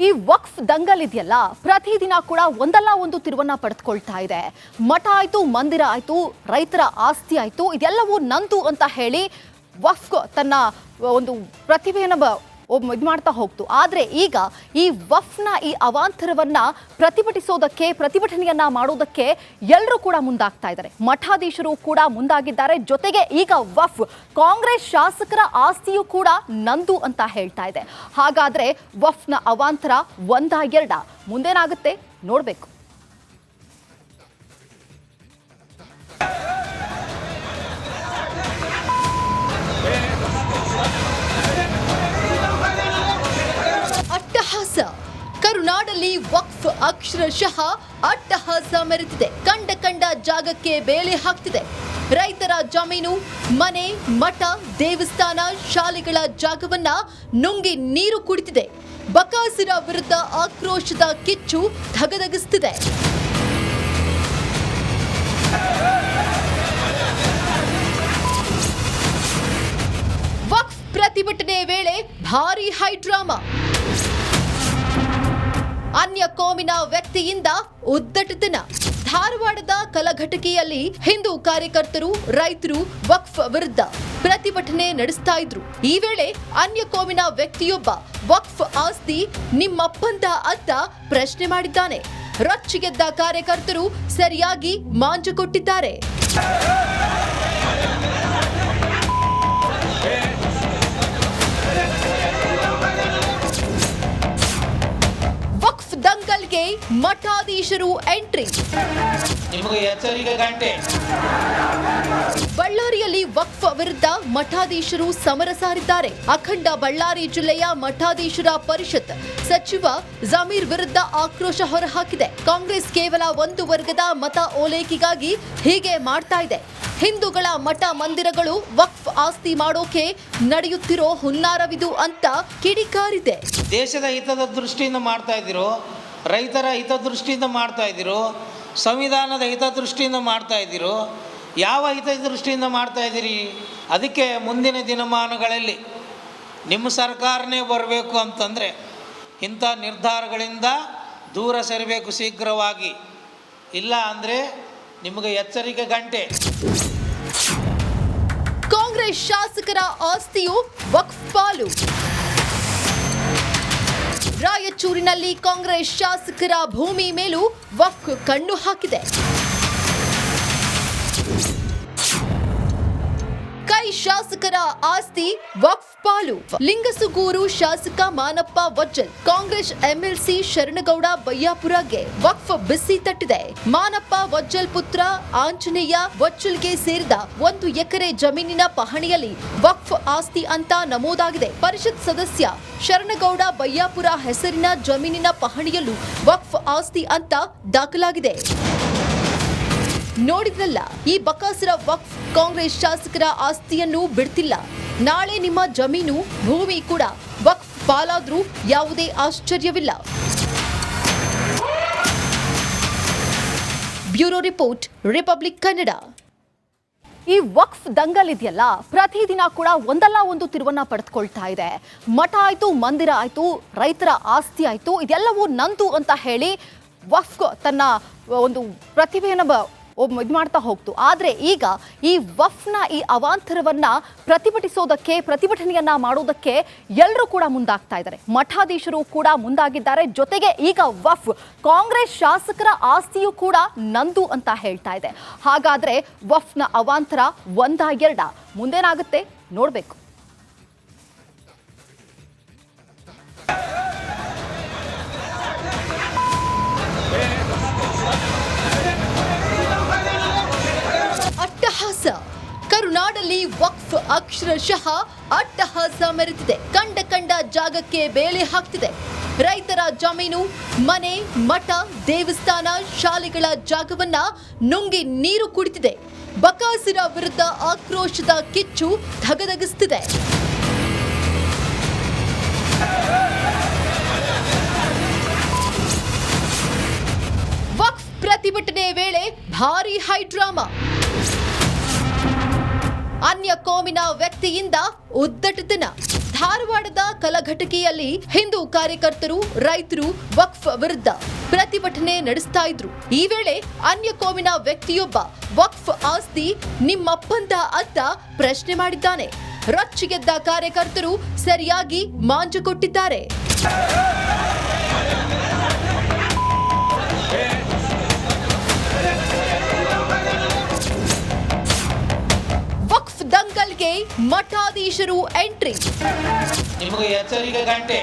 ಈ ವಕ್ಫ್ ದಂಗಲ್ ಇದೆಯಲ್ಲ ಪ್ರತಿದಿನ ಕೂಡ ಒಂದಲ್ಲ ಒಂದು ತಿರುವನ್ನ ಪಡೆದುಕೊಳ್ತಾ ಇದೆ. ಮಠ ಆಯ್ತು, ಮಂದಿರ ಆಯ್ತು, ರೈತರ ಆಸ್ತಿ ಆಯ್ತು, ಇದೆಲ್ಲವೂ ನಂದು ಅಂತ ಹೇಳಿ ವಕ್ಫ್ ತನ್ನ ಒಂದು ಪ್ರತಿಭೆಯನ್ನು ಇದು ಮಾಡ್ತಾ ಹೋಗ್ತು. ಆದರೆ ಈಗ ಈ ವಕ್ಫ್ನ ಈ ಅವಾಂತರವನ್ನ ಪ್ರತಿಭಟನೆಯನ್ನ ಮಾಡೋದಕ್ಕೆ ಎಲ್ಲರೂ ಕೂಡ ಮುಂದಾಗ್ತಾ ಇದ್ದಾರೆ. ಮಠಾಧೀಶರು ಕೂಡ ಮುಂದಾಗಿದ್ದಾರೆ. ಜೊತೆಗೆ ಈಗ ವಕ್ಫ್ ಕಾಂಗ್ರೆಸ್ ಶಾಸಕರ ಆಸ್ತಿಯೂ ಕೂಡ ನಂದು ಅಂತ ಹೇಳ್ತಾ ಇದೆ. ಹಾಗಾದ್ರೆ ವಕ್ಫ್ನ ಅವಾಂತರ ಒಂದಾ ಎರಡ, ಮುಂದೇನಾಗುತ್ತೆ ನೋಡ್ಬೇಕು. ಕರುನಾಡಲ್ಲಿ ವಕ್ಫ್ ಅಕ್ಷರಶಃ ಅಟ್ಟಹಾಸ ಮೆರೆದಿದೆ. ಕಂಡ ಜಾಗಕ್ಕೆ ಬೇಲೆ ಹಾಕ್ತಿದೆ. ರೈತರ ಜಮೀನು, ಮನೆ, ಮಠ, ದೇವಸ್ಥಾನ, ಶಾಲೆಗಳ ಜಾಗವನ್ನ ನುಂಗಿ ನೀರು ಕುಡಿತಿದೆ. ಬಕಾಸುರ ವಿರುದ್ಧ ಆಕ್ರೋಶದ ಕಿಚ್ಚು ಧಗಧಗಿಸುತ್ತಿದೆ. ವಕ್ಫ್ ಪ್ರತಿಭಟನೆ ವೇಳೆ ಭಾರೀ ಹೈಡ್ರಾಮಾ. ಅನ್ಯ ಕೋಮಿನ ವ್ಯಕ್ತಿಯಿಂದ ಉದ್ದಟತನ. ಧಾರವಾಡದ ಕಲಘಟಕಿಯಲ್ಲಿ ಹಿಂದೂ ಕಾರ್ಯಕರ್ತರು, ರೈತರು ವಕ್ಫ್ ವಿರುದ್ಧ ಪ್ರತಿಭಟನೆ ನಡೆಸ್ತಾ ಇದ್ರು. ಈ ವೇಳೆ ಅನ್ಯ ಕೋಮಿನ ವ್ಯಕ್ತಿಯೊಬ್ಬ ವಕ್ಫ್ ಆಸ್ತಿ ನಿಮ್ಮಪ್ಪಂದ ಅಂತ ಪ್ರಶ್ನೆ ಮಾಡಿದ್ದಾನೆ. ರೊಚ್ಚಿಗೆದ್ದ ಕಾರ್ಯಕರ್ತರು ಸರಿಯಾಗಿ ಮಾಂಜು ಕೊಟ್ಟಿದ್ದಾರೆ. ದಂಗಲ್ಗೆ ಮಠಾಧೀಶರು ಎಂಟ್ರಿ. ಬಳ್ಳಾರಿಯಲ್ಲಿ ವಕ್ಫ್ ವಿರುದ್ಧ ಮಠಾಧೀಶರು ಸಮರ ಸಾರಿದ್ದಾರೆ. ಅಖಂಡ ಬಳ್ಳಾರಿ ಜಿಲ್ಲೆಯ ಮಠಾಧೀಶರ ಪರಿಷತ್ ಸಚಿವ ಜಮೀರ್ ವಿರುದ್ಧ ಆಕ್ರೋಶ ಹೊರಹಾಕಿದೆ. ಕಾಂಗ್ರೆಸ್ ಕೇವಲ ಒಂದು ವರ್ಗದ ಮತ ಓಲೈಕೆಗಾಗಿ ಹೀಗೆ ಮಾಡ್ತಾ ಇದೆ. ಹಿಂದೂಗಳ ಮಠ ಮಂದಿರಗಳು ವಕ್ಫ್ ಆಸ್ತಿ ಮಾಡೋಕೆ ನಡೆಯುತ್ತಿರೋ ಹುನ್ನಾರವಿದು ಅಂತ ಕಿಡಿಕಾರಿದೆ. ದೇಶದ ಹಿತದ ದೃಷ್ಟಿಯಿಂದ ಮಾಡ್ತಾ ಇದ್ದೀರೋ, ರೈತರ ಹಿತದೃಷ್ಟಿಯಿಂದ ಮಾಡ್ತಾ ಇದ್ದೀರೋ, ಸಂವಿಧಾನದ ಹಿತದೃಷ್ಟಿಯಿಂದ ಮಾಡ್ತಾ ಇದ್ದೀರೋ, ಯಾವ ಹಿತದೃಷ್ಟಿಯಿಂದ ಮಾಡ್ತಾ ಇದ್ದೀರಿ? ಅದಕ್ಕೆ ಮುಂದಿನ ದಿನಮಾನಗಳಲ್ಲಿ ನಿಮ್ಮ ಸರ್ಕಾರನೇ ಬರಬೇಕು ಅಂತಂದರೆ ಇಂಥ ನಿರ್ಧಾರಗಳಿಂದ ದೂರ ಸರಿಬೇಕು ಶೀಘ್ರವಾಗಿ. ಇಲ್ಲ ಅಂದರೆ ನಿಮಗೆ ಎಚ್ಚರಿಕೆ ಗಂಟೆ. ಕಾಂಗ್ರೆಸ್ ಶಾಸಕರ ಆಸ್ತಿಯು ವಕ್ಫ್ ಪಾಲು. ರಾಯಚೂರಿನಲ್ಲಿ ಕಾಂಗ್ರೆಸ್ ಶಾಸಕರ ಭೂಮಿ ಮೇಲೂ ವಕ್ಫ್ ಕಣ್ಣು ಹಾಕಿದೆ. ಕೈ ಶಾಸಕರ ಆಸ್ತಿ ವಕ್ಫ್ ಪಾಲು. ಲಿಂಗಸುಗೂರು ಶಾಸಕ ಮಾನಪ್ಪ ವಜ್ಜಲ್, ಕಾಂಗ್ರೆಸ್ ಎಂಎಲ್ಸಿ ಶರಣಗೌಡ ಬಯ್ಯಾಪುರಗೆ ವಕ್ಫ್ ಬಿಸಿ ತಟ್ಟಿದೆ. ಮಾನಪ್ಪ ವಜ್ಜಲ್ ಪುತ್ರ ಆಂಜನೇಯ ವಜ್ಜಲ್ಗೆ ಸೇರಿದ 1 ಎಕರೆ ಜಮೀನಿನ ಪಹಣಿಯಲ್ಲಿ ವಕ್ಫ್ ಆಸ್ತಿ ಅಂತ ನಮೂದಾಗಿದೆ. ಪರಿಷತ್ ಸದಸ್ಯ ಶರಣಗೌಡ ಬಯ್ಯಾಪುರ ಹೆಸರಿನ ಜಮೀನಿನ ಪಹಣಿಯಲ್ಲೂ ವಕ್ಫ್ ಆಸ್ತಿ ಅಂತ ದಾಖಲಾಗಿದೆ. ನೋಡಿದ್ರಲ್ಲ, ಈ ಬಕಾಸುರ ವಕ್ಫ್ ಕಾಂಗ್ರೆಸ್ ಶಾಸಕರ ಆಸ್ತಿಯನ್ನು ಬಿಡ್ತಿಲ್ಲ. ನಾಳೆ ನಿಮ್ಮ ಜಮೀನು, ಭೂಮಿ ಕೂಡ ವಕ್ಫ್ ಪಾಲಾದ್ರೂ ಯಾವುದೇ ಆಶ್ಚರ್ಯವಿಲ್ಲ. Bureau report, Republic Kannada. ಈ ವಕ್ಫ್ ದಂಗಲ್ ಇದೆಯಲ್ಲ ಪ್ರತಿದಿನ ಕೂಡ ಒಂದಲ್ಲ ಒಂದು ತಿರುವನ್ನ ಪಡೆದುಕೊಳ್ತಾ ಇದೆ. ಮಠ ಆಯ್ತು, ಮಂದಿರ ಆಯ್ತು, ರೈತರ ಆಸ್ತಿ ಆಯ್ತು, ಇದೆಲ್ಲವೂ ನಂದು ಅಂತ ಹೇಳಿ ವಕ್ಫ್ ತನ್ನ ಒಂದು ಪ್ರತಿಭೆಯನ್ನು ಇದು ಮಾಡ್ತಾ ಹೋಗ್ತು. ಆದರೆ ಈಗ ಈ ವಕ್ಫ್ನ ಈ ಅವಾಂತರವನ್ನ ಪ್ರತಿಭಟನೆಯನ್ನ ಮಾಡೋದಕ್ಕೆ ಎಲ್ಲರೂ ಕೂಡ ಮುಂದಾಗ್ತಾ ಇದ್ದಾರೆ. ಮಠಾಧೀಶರು ಕೂಡ ಮುಂದಾಗಿದ್ದಾರೆ. ಜೊತೆಗೆ ಈಗ ವಕ್ಫ್ ಕಾಂಗ್ರೆಸ್ ಶಾಸಕರ ಆಸ್ತಿಯೂ ಕೂಡ ನಂದು ಅಂತ ಹೇಳ್ತಾ ಇದೆ. ಹಾಗಾದ್ರೆ ವಕ್ಫ್ನ ಅವಾಂತರ ಒಂದಾ ಎರಡ, ಮುಂದೇನಾಗುತ್ತೆ ನೋಡ್ಬೇಕು. ಕರುನಾಡಲ್ಲಿ ವಕ್ಫ್ ಅಕ್ಷರಶಃ ಅಟ್ಟಹಾಸ ಮೆರೆದಿದೆ. ಕಂಡ ಜಾಗಕ್ಕೆ ಬೇಲೆ ಹಾಕ್ತಿದೆ. ರೈತರ ಜಮೀನು, ಮನೆ, ಮಠ, ದೇವಸ್ಥಾನ, ಶಾಲೆಗಳ ಜಾಗವನ್ನ ನುಂಗಿ ನೀರು ಕುಡಿತಿದೆ. ಬಕಾಸುರ ವಿರುದ್ಧ ಆಕ್ರೋಶದ ಕಿಚ್ಚು ಧಗಧಗಿಸುತ್ತಿದೆ. ವಕ್ಫ್ ಪ್ರತಿಭಟನೆ ವೇಳೆ ಭಾರೀ ಹೈಡ್ರಾಮಾ. ಅನ್ಯ ಕೋಮಿನ ವ್ಯಕ್ತಿಯಿಂದ ಉದ್ದಟತನ. ಧಾರವಾಡದ ಕಲಘಟಕಿಯಲ್ಲಿ ಹಿಂದೂ ಕಾರ್ಯಕರ್ತರು ರೈತರು ವಕ್ಫ್ ವಿರುದ್ಧ ಪ್ರತಿಭಟನೆ ನಡೆಸ್ತಾ ಇದ್ರು. ಈ ವೇಳೆ ಅನ್ಯ ಕೋಮಿನ ವ್ಯಕ್ತಿಯೊಬ್ಬ ವಕ್ಫ್ ಆಸ್ತಿ ನಿಮ್ಮಪ್ಪಂದ ಅಂತ ಪ್ರಶ್ನೆ ಮಾಡಿದ್ದಾನೆ. ರೊಚ್ಚಿಗೆದ್ದ ಕಾರ್ಯಕರ್ತರು ಸರಿಯಾಗಿ ಮಾಂಜು ಕೊಟ್ಟಿದ್ದಾರೆ. ವಕ್ಫ್ ದಂಗಲ್ಗೆ ಮಠಾಧೀಶರು ಎಂಟ್ರಿ. ನಿಮಗೆ ಎಚ್ಚರಿಕೆ ಗಂಟೆ.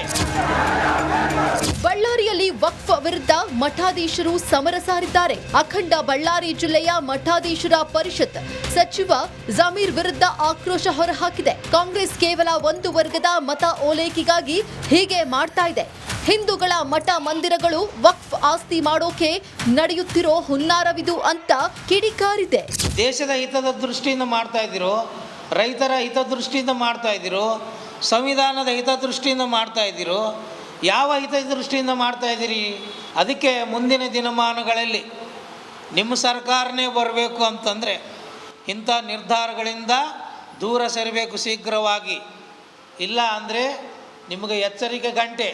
ಬಳ್ಳಾರಿಯಲ್ಲಿ ವಕ್ಫ್ ವಿರುದ್ಧ ಮಠಾಧೀಶರು ಸಮರ ಸಾರಿದ್ದಾರೆ. ಅಖಂಡ ಬಳ್ಳಾರಿ ಜಿಲ್ಲೆಯ ಮಠಾಧೀಶರ ಪರಿಷತ್ ಸಚಿವ ಜಮೀರ್ ವಿರುದ್ಧ ಆಕ್ರೋಶ ಹೊರಹಾಕಿದೆ. ಕಾಂಗ್ರೆಸ್ ಕೇವಲ ಒಂದು ವರ್ಗದ ಮತ ಓಲೈಕೆಗಾಗಿ ಹೀಗೆ ಮಾಡ್ತಾ ಇದೆ. ಹಿಂದೂಗಳ ಮಠ ಮಂದಿರಗಳು ವಕ್ಫ್ ಆಸ್ತಿ ಮಾಡೋಕೆ ನಡೆಯುತ್ತಿರೋ ಹುನ್ನಾರವಿದು ಅಂತ ಕಿಡಿಕಾರಿದೆ. ದೇಶದ ಹಿತದ ದೃಷ್ಟಿಯಿಂದ ಮಾಡ್ತಾ ಇದ್ದೀರೋ, ರೈತರ ಹಿತದೃಷ್ಟಿಯಿಂದ ಮಾಡ್ತಾ ಇದ್ದೀರೋ, ಸಂವಿಧಾನದ ಹಿತದೃಷ್ಟಿಯಿಂದ ಮಾಡ್ತಾ ಇದ್ದೀರೋ, ಯಾವ ಹಿತದೃಷ್ಟಿಯಿಂದ ಮಾಡ್ತಾ ಇದ್ದೀರಿ? ಅದಕ್ಕೆ ಮುಂದಿನ ದಿನಮಾನಗಳಲ್ಲಿ ನಿಮ್ಮ ಸರ್ಕಾರನೇ ಬರಬೇಕು ಅಂತಂದರೆ ಇಂಥ ನಿರ್ಧಾರಗಳಿಂದ ದೂರ ಸರಿಬೇಕು ಶೀಘ್ರವಾಗಿ. ಇಲ್ಲ ಅಂದರೆ ನಿಮಗೆ ಎಚ್ಚರಿಕೆ ಗಂಟೆ.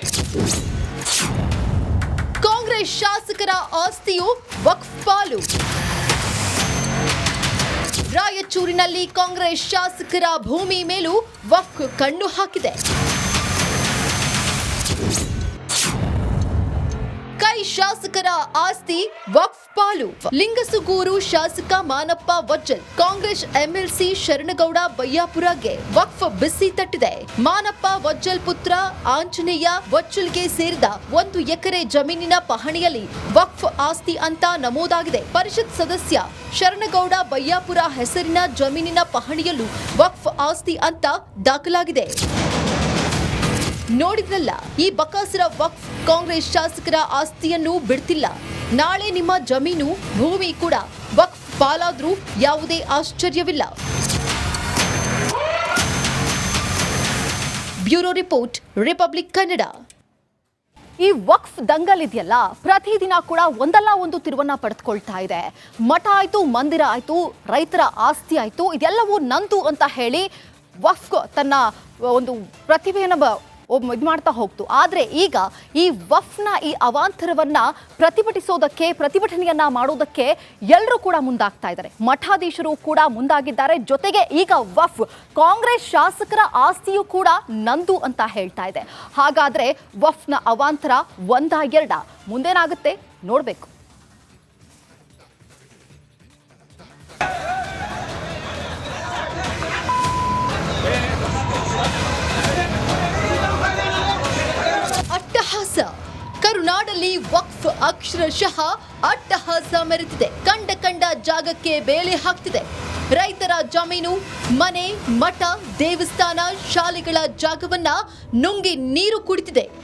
ಕಾಂಗ್ರೆಸ್ ಶಾಸಕರ ಆಸ್ತಿಯು ವಕ್ಫ್ ಪಾಲು. ರಾಯಚೂರಿನಲ್ಲಿ ಕಾಂಗ್ರೆಸ್ ಶಾಸಕರ ಭೂಮಿ ಮೇಲೂ ವಕ್ಫ್ ಕಣ್ಣು ಹಾಕಿದೆ. ಕೈ ಶಾಸಕರ ಆಸ್ತಿ ವಕ್ಫ್ ಪಾಲು. ಲಿಂಗಸುಗೂರು ಶಾಸಕ ಮಾನಪ್ಪ ವಜ್ಜಲ್ ಕಾಂಗ್ರೆಸ್ ಎಂಎಲ್ಸಿ ಶರಣಗೌಡ ಬಯ್ಯಾಪುರಗೆ ವಕ್ಫ್ ಬಿಸಿ ತಟ್ಟಿದೆ. ಮಾನಪ್ಪ ವಜ್ಜಲ್ ಪುತ್ರ ಆಂಜನೇಯ ವಜ್ಜಲ್ಗೆ ಸೇರಿದ 1 ಎಕರೆ ಜಮೀನಿನ ಪಹಣಿಯಲ್ಲಿ ವಕ್ಫ್ ಆಸ್ತಿ ಅಂತ ನಮೂದಾಗಿದೆ. ಪರಿಷತ್ ಸದಸ್ಯ ಶರಣಗೌಡ ಬಯ್ಯಾಪುರ ಹೆಸರಿನ ಜಮೀನಿನ ಪಹಣಿಯಲ್ಲೂ ವಕ್ಫ್ ಆಸ್ತಿ ಅಂತ ದಾಖಲಾಗಿದೆ. ನೋಡಿದ್ರಲ್ಲ, ಈ ಬಕಾಸುರ ವಕ್ಫ್ ಕಾಂಗ್ರೆಸ್ ಶಾಸಕರ ಆಸ್ತಿಯನ್ನು ಬಿಡ್ತಿಲ್ಲ. ನಾಳೆ ನಿಮ್ಮ ಜಮೀನು ಭೂಮಿ ಕೂಡ ವಕ್ಫ್ ಪಾಲಾದ್ರೂ ಯಾವುದೇ ಆಶ್ಚರ್ಯವಿಲ್ಲ. Bureau report, Republic Kannada. ಈ ವಕ್ಫ್ ದಂಗಲ್ ಇದೆಯಲ್ಲ, ಪ್ರತಿದಿನ ಕೂಡ ಒಂದಲ್ಲ ಒಂದು ತಿರುವನ್ನ ಪಡೆದುಕೊಳ್ತಾ ಇದೆ. ಮಠ ಆಯ್ತು, ಮಂದಿರ ಆಯ್ತು, ರೈತರ ಆಸ್ತಿ ಆಯ್ತು, ಇದೆಲ್ಲವೂ ನಂದು ಅಂತ ಹೇಳಿ ವಕ್ಫ್ ತನ್ನ ಒಂದು ಪ್ರತಿಭೆಯನ್ನು ಇದು ಮಾಡ್ತಾ ಹೋಗ್ತು. ಆದರೆ ಈಗ ಈ ವಕ್ಫ್ನ ಈ ಅವಾಂತರವನ್ನ ಪ್ರತಿಭಟನೆಯನ್ನ ಮಾಡೋದಕ್ಕೆ ಎಲ್ಲರೂ ಕೂಡ ಮುಂದಾಗ್ತಾ ಇದ್ದಾರೆ. ಮಠಾಧೀಶರು ಕೂಡ ಮುಂದಾಗಿದ್ದಾರೆ. ಜೊತೆಗೆ ಈಗ ವಕ್ಫ್ ಕಾಂಗ್ರೆಸ್ ಶಾಸಕರ ಆಸ್ತಿಯೂ ಕೂಡ ನಂದು ಅಂತ ಹೇಳ್ತಾ ಇದೆ. ಹಾಗಾದ್ರೆ ವಕ್ಫ್ನ ಅವಾಂತರ ಒಂದಾ ಎರಡ? ಮುಂದೇನಾಗುತ್ತೆ ನೋಡ್ಬೇಕು. ಅಟ್ಟಹಾಸ. ಕರುನಾಡಲ್ಲಿ ವಕ್ಫ್ ಅಕ್ಷರಶಃ ಅಟ್ಟಹಾಸ ಮೆರೆದಿದೆ. ಕಂಡ ಜಾಗಕ್ಕೆ ಬೇಲೆ ಹಾಕ್ತಿದೆ. ರೈತರ ಜಮೀನು, ಮನೆ, ಮಠ, ದೇವಸ್ಥಾನ, ಶಾಲೆಗಳ ಜಾಗವನ್ನ ನುಂಗಿ ನೀರು ಕುಡಿತಿದೆ.